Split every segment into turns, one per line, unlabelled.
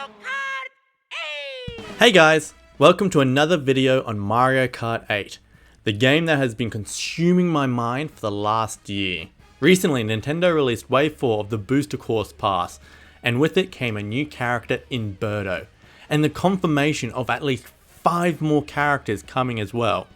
Kart! Hey!
Hey guys, welcome to another video on Mario Kart 8, the game that has been consuming my mind for the last year. Recently, Nintendo released Wave 4 of the Booster Course Pass, and with it came a new character in Birdo, and the confirmation of at least 5 more characters coming as well.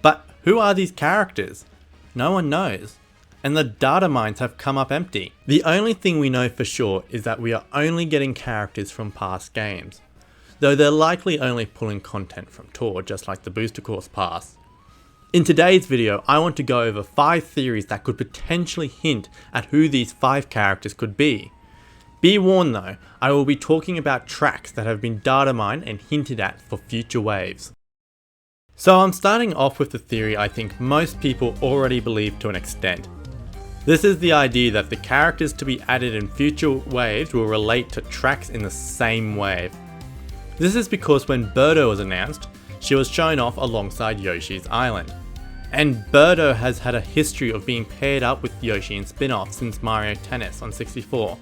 But who are these characters? No one knows. And the data mines have come up empty. The only thing we know for sure is that we are only getting characters from past games, though they're likely only pulling content from Tour, just like the Booster Course Pass. In today's video, I want to go over 5 theories that could potentially hint at who these 5 characters could be. Be warned though, I will be talking about tracks that have been data mined and hinted at for future waves. So I'm starting off with the theory I think most people already believe to an extent. This is the idea that the characters to be added in future waves will relate to tracks in the same wave. This is because when Birdo was announced, she was shown off alongside Yoshi's Island. And Birdo has had a history of being paired up with Yoshi in spin-offs since Mario Tennis on 64,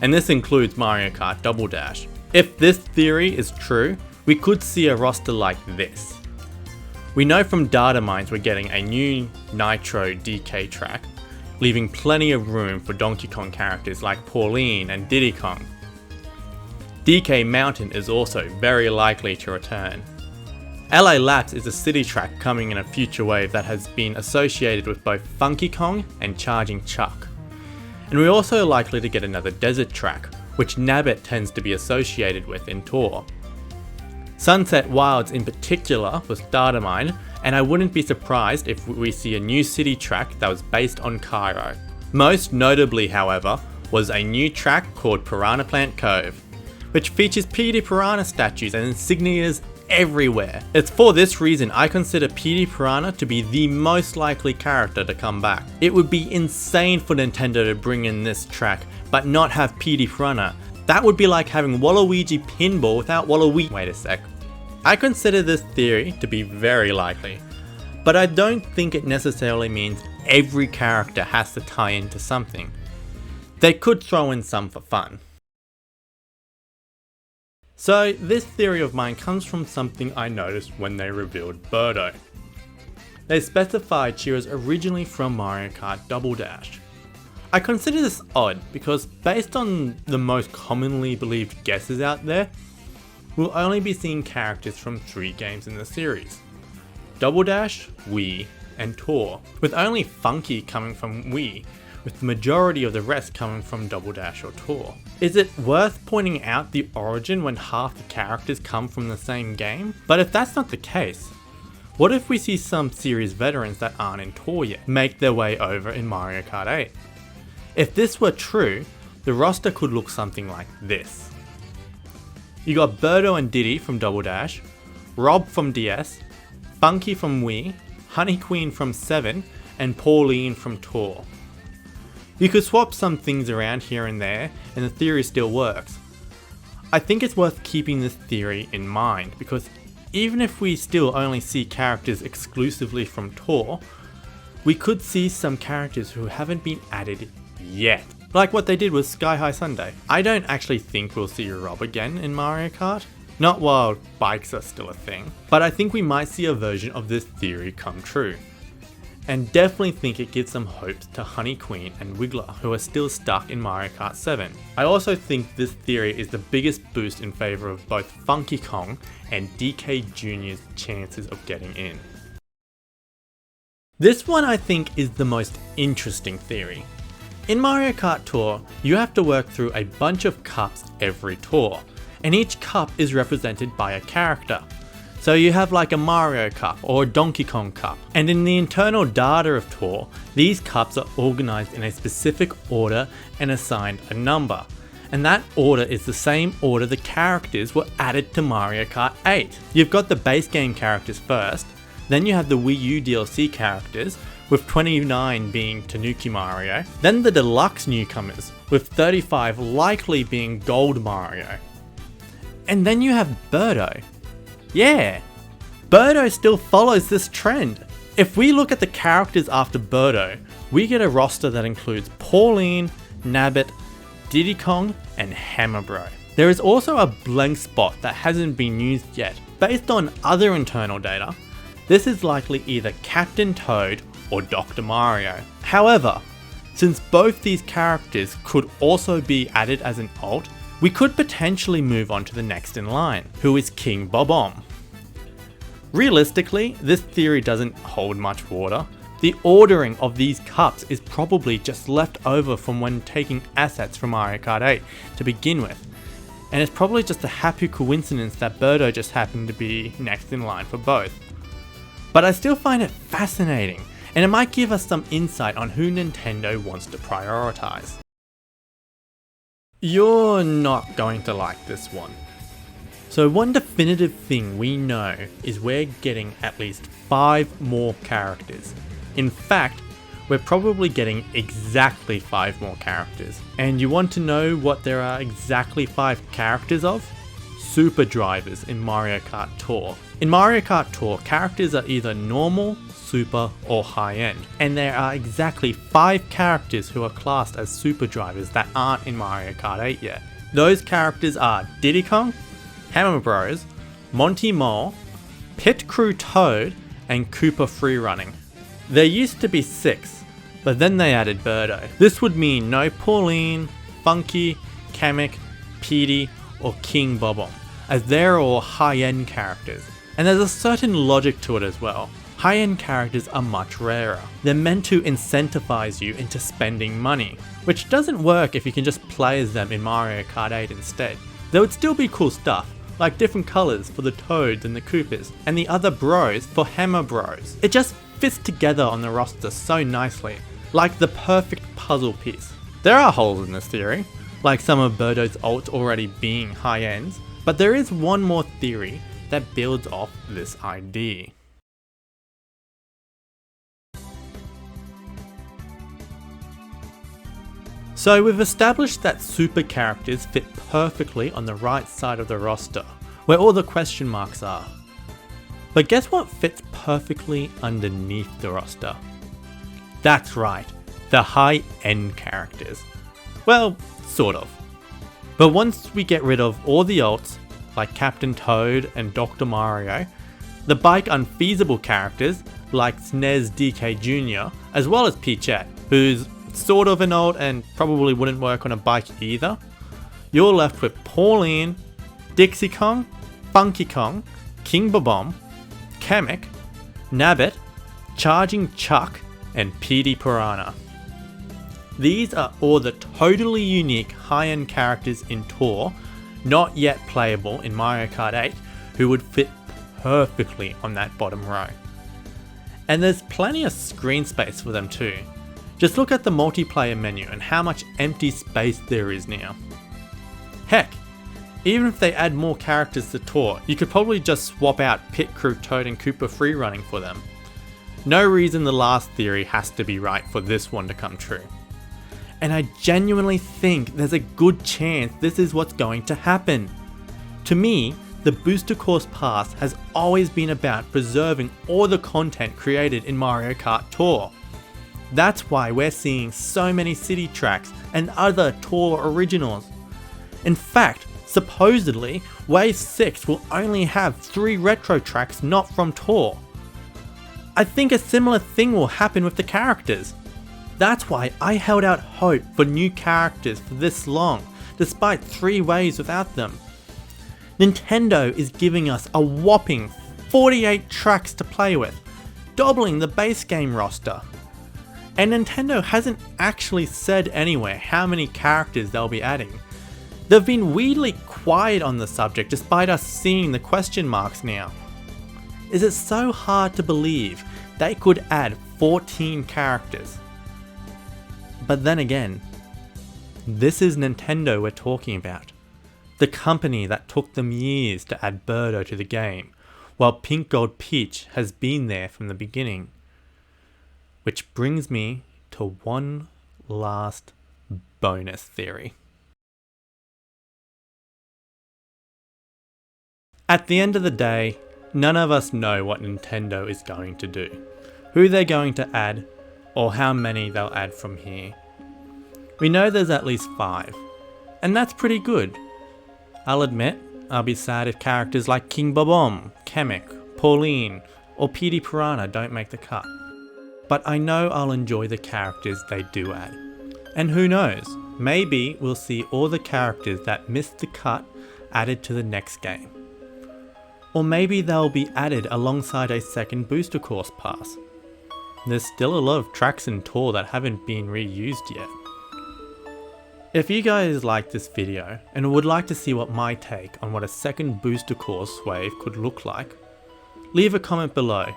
and this includes Mario Kart Double Dash. If this theory is true, we could see a roster like this. We know from data mines we're getting a new Nitro DK track, leaving plenty of room for Donkey Kong characters like Pauline and Diddy Kong. DK Mountain is also very likely to return. LA Laps is a city track coming in a future wave that has been associated with both Funky Kong and Charging Chuck. And we're also likely to get another desert track, which Nabbit tends to be associated with in Tour. Sunset Wilds in particular was data mined, and I wouldn't be surprised if we see a new city track that was based on Cairo. Most notably, however, was a new track called Piranha Plant Cove, which features Petey Piranha statues and insignias everywhere. It's for this reason I consider Petey Piranha to be the most likely character to come back. It would be insane for Nintendo to bring in this track, but not have Petey Piranha. That would be like having Waluigi Pinball without Waluigi. Wait a sec. I consider this theory to be very likely, but I don't think it necessarily means every character has to tie into something. They could throw in some for fun. So this theory of mine comes from something I noticed when they revealed Birdo. They specified she was originally from Mario Kart Double Dash. I consider this odd because based on the most commonly believed guesses out there, we'll only be seeing characters from 3 games in the series: Double Dash, Wii, and Tour, with only Funky coming from Wii, with the majority of the rest coming from Double Dash or Tour. Is it worth pointing out the origin when half the characters come from the same game? But if that's not the case, what if we see some series veterans that aren't in Tour yet make their way over in Mario Kart 8? If this were true, the roster could look something like this. You got Birdo and Diddy from Double Dash, Rob from DS, Funky from Wii, Honey Queen from 7, and Pauline from Tour. You could swap some things around here and there, and the theory still works. I think it's worth keeping this theory in mind, because even if we still only see characters exclusively from Tour, we could see some characters who haven't been added yet. Like what they did with Sky High Sunday. I don't actually think we'll see Rob again in Mario Kart. Not while bikes are still a thing. But I think we might see a version of this theory come true. And definitely think it gives some hope to Honey Queen and Wiggler, who are still stuck in Mario Kart 7. I also think this theory is the biggest boost in favour of both Funky Kong and DK Jr.'s chances of getting in. This one I think is the most interesting theory. In Mario Kart Tour, you have to work through a bunch of cups every tour, and each cup is represented by a character. So you have like a Mario Cup or a Donkey Kong Cup, and in the internal data of Tour, these cups are organised in a specific order and assigned a number, and that order is the same order the characters were added to Mario Kart 8. You've got the base game characters first, then you have the Wii U DLC characters, with 29 being Tanuki Mario, then the Deluxe newcomers, with 35 likely being Gold Mario. And then you have Birdo. Yeah, Birdo still follows this trend. If we look at the characters after Birdo, we get a roster that includes Pauline, Nabbit, Diddy Kong, and Hammer Bro. There is also a blank spot that hasn't been used yet. Based on other internal data, this is likely either Captain Toad or Dr. Mario. However, since both these characters could also be added as an alt, we could potentially move on to the next in line, who is King Bob-omb. Realistically, this theory doesn't hold much water. The ordering of these cups is probably just left over from when taking assets from Mario Kart 8 to begin with, and it's probably just a happy coincidence that Birdo just happened to be next in line for both. But I still find it fascinating, and it might give us some insight on who Nintendo wants to prioritize. You're not going to like this one. So one definitive thing we know is we're getting at least 5 more characters. In fact, we're probably getting exactly 5 more characters. And you want to know what there are exactly 5 characters of? Super drivers in Mario Kart Tour. In Mario Kart Tour, characters are either normal, super, or high-end. And there are exactly 5 characters who are classed as super drivers that aren't in Mario Kart 8 yet. Those characters are Diddy Kong, Hammer Bros, Monty Mole, Pit Crew Toad, and Koopa Freerunning. There used to be 6, but then they added Birdo. This would mean no Pauline, Funky, Kamek, Petey, or King Bob-omb, as they're all high-end characters. And there's a certain logic to it as well. High-end characters are much rarer. They're meant to incentivize you into spending money, which doesn't work if you can just play as them in Mario Kart 8 instead. There would still be cool stuff, like different colours for the Toads and the Koopas, and the other Bros for Hammer Bros. It just fits together on the roster so nicely, like the perfect puzzle piece. There are holes in this theory, like some of Birdo's ults already being high ends, but there is one more theory that builds off this idea. So we've established that super characters fit perfectly on the right side of the roster, where all the question marks are. But guess what fits perfectly underneath the roster? That's right, the high-end characters. Well, sort of. But once we get rid of all the alts, like Captain Toad and Dr. Mario, the bike unfeasible characters like SNES DK Jr., as well as Peachette, who's sort of an alt and probably wouldn't work on a bike either, you're left with Pauline, Dixie Kong, Funky Kong, King Bob-omb, Kamek, Nabbit, Charging Chuck, and Petey Piranha. These are all the totally unique high-end characters in Tour, not yet playable in Mario Kart 8, who would fit perfectly on that bottom row. And there's plenty of screen space for them too. Just look at the multiplayer menu and how much empty space there is now. Heck, even if they add more characters to Tour, you could probably just swap out Pit Crew Toad and Koopa Freerunning for them. No reason the last theory has to be right for this one to come true. And I genuinely think there's a good chance this is what's going to happen. To me, the Booster Course Pass has always been about preserving all the content created in Mario Kart Tour. That's why we're seeing so many city tracks and other Tour originals. In fact, supposedly, Wave 6 will only have 3 retro tracks not from Tour. I think a similar thing will happen with the characters. That's why I held out hope for new characters for this long, despite 3 waves without them. Nintendo is giving us a whopping 48 tracks to play with, doubling the base game roster. And Nintendo hasn't actually said anywhere how many characters they'll be adding. They've been weirdly quiet on the subject despite us seeing the question marks now. Is it so hard to believe they could add 14 characters? But then again, this is Nintendo we're talking about. The company that took them years to add Birdo to the game, while Pink Gold Peach has been there from the beginning. Which brings me to one last bonus theory. At the end of the day, none of us know what Nintendo is going to do, who they're going to add, or how many they'll add from here. We know there's at least 5, and that's pretty good. I'll admit, I'll be sad if characters like King Bobom, Kamek, Pauline, or Petey Piranha don't make the cut. But I know I'll enjoy the characters they do add. And who knows, maybe we'll see all the characters that missed the cut added to the next game. Or maybe they'll be added alongside a second booster course pass. There's still a lot of tracks in Tour that haven't been reused yet. If you guys liked this video and would like to see what my take on what a second booster course wave could look like, leave a comment below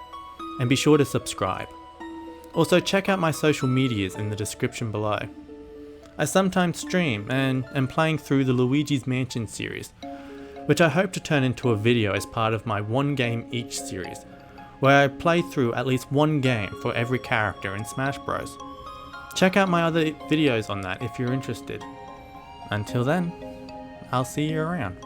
and be sure to subscribe. Also check out my social medias in the description below. I sometimes stream and am playing through the Luigi's Mansion series, which I hope to turn into a video as part of my one game each series, where I play through at least one game for every character in Smash Bros. Check out my other videos on that if you're interested. Until then, I'll see you around.